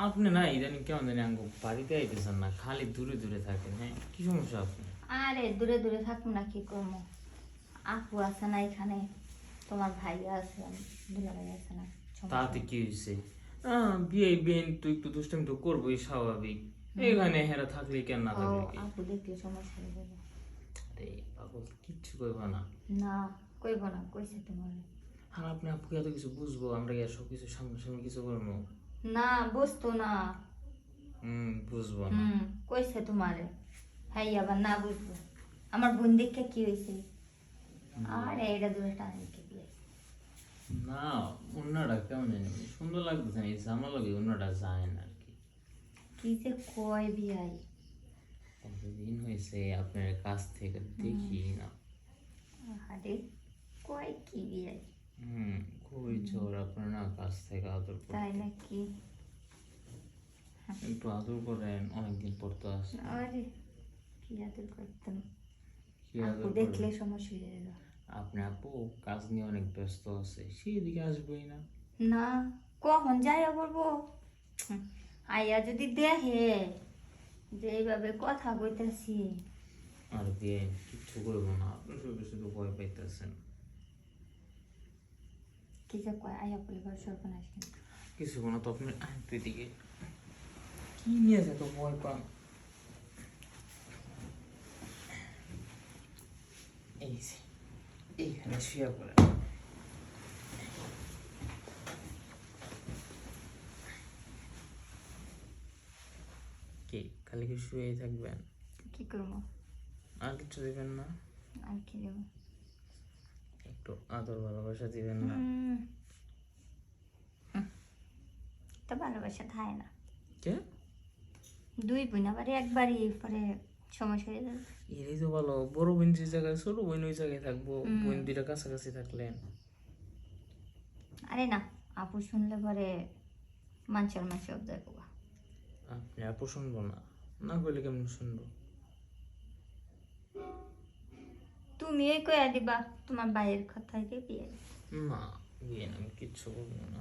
আপনি না ইদানিং কেমন জানি আঙ্গু বাড়িতে আইতেছেন না, খালি দূরে দূরে থাকেন। হ্যাঁ, কি সমস্যা আপনি? আরে দূরে দূরে থাকবো না, কি করবো? আপু আছে না এখানে, তোমার ভাইয়া আছে, দুলাভাই আছে না, সমস্যা তাতে নেই। কি হয়েছে? বিয়ে বিয়ে তো একটু দুষ্টামি তো করবোই, স্বাভাবিক। এখানে হেরা থাকলে কেন না ও থাকলে কি? আপু দেখলে সমস্যা হয়ে যাবে। আরে পাগল, কিচ্ছু করবো না। না কইব না, কইছে তোমার। আর আপনি আপুকে এত কিছু বুঝবো, আমরা কি আর সবকিছু সামনাসামনি কিছু করবো? না বুঝতো না। বুঝবো না। হুম, কইছে তোমারে। হ্যাঁ আবার না বুঝবো। আমার বোন দেখে কি হয়েছে? আরে এটা দূরে টানে কে বিয়ে। না, অন্যটা কেমন জানি সুন্দর লাগতেছে না, এই আমার লাগে অন্যটা যায় না আর কি। কি যে কয় বিয়াই। কতদিন হয়েছে আপনার কাছ থেকে দেখি না। আরে কয় কি বিয়াই। খুবই জোর আপনার না, কাছ থেকে আদর তাই করতে। নাকি? একটু আদর করেন, অনেকদিন পর তো আসছে। আরে কি আদর করতাম। কি আপু আদর দেখলে করেন? সমস্যা হয়ে যাবে। আপনি আপু কাজ নিয়ে অনেক ব্যস্ত আছে, সেই দিকে আসবেই না। না কখন যাইয়া বলবো? আইয়া যদি দেখে যে এইভাবে কথা কইতাছি। আর দিয়ে কিচ্ছু করবো না, আপনি শুধু শুধু ভয় পাইতেছেন। কি যে কয়, আইয়া বলে ঘর সর্বনাশ কিন্তু। কিছু কোনো তো আপনি তুই দিকে কি নিয়ে যেত ভয় পান? এই যে, এইখানে শুয়ে পড়েন। কি খালি কি শুয়েই থাকবেন? কি করবো? আর কিছু দিবেন না? আর কি দেবো? একটু আদর ভালোবাসা দিবেন না? তো ভালোবাসা থায় না। কে? দুই বোন আবার একবারই পরে সমস্যা হয়ে যাবে। এরই তো ভালো, বড় বোন যে জায়গায় ছোট বোন ওই জায়গায় থাকবো, বোন দুইটা কাছাকাছি থাকলেন। আরে না, আপু শুনলে পরে মানুষের মাসে অবজায় করবা। আপনি আপু শুনবো না? না করলে কেমন শুনবো? তুমি এই কয়া দিবা তোমার ভাইয়ের কথায় বিয়ে। না, বিয়ে না, আমি কিচ্ছু করবো না।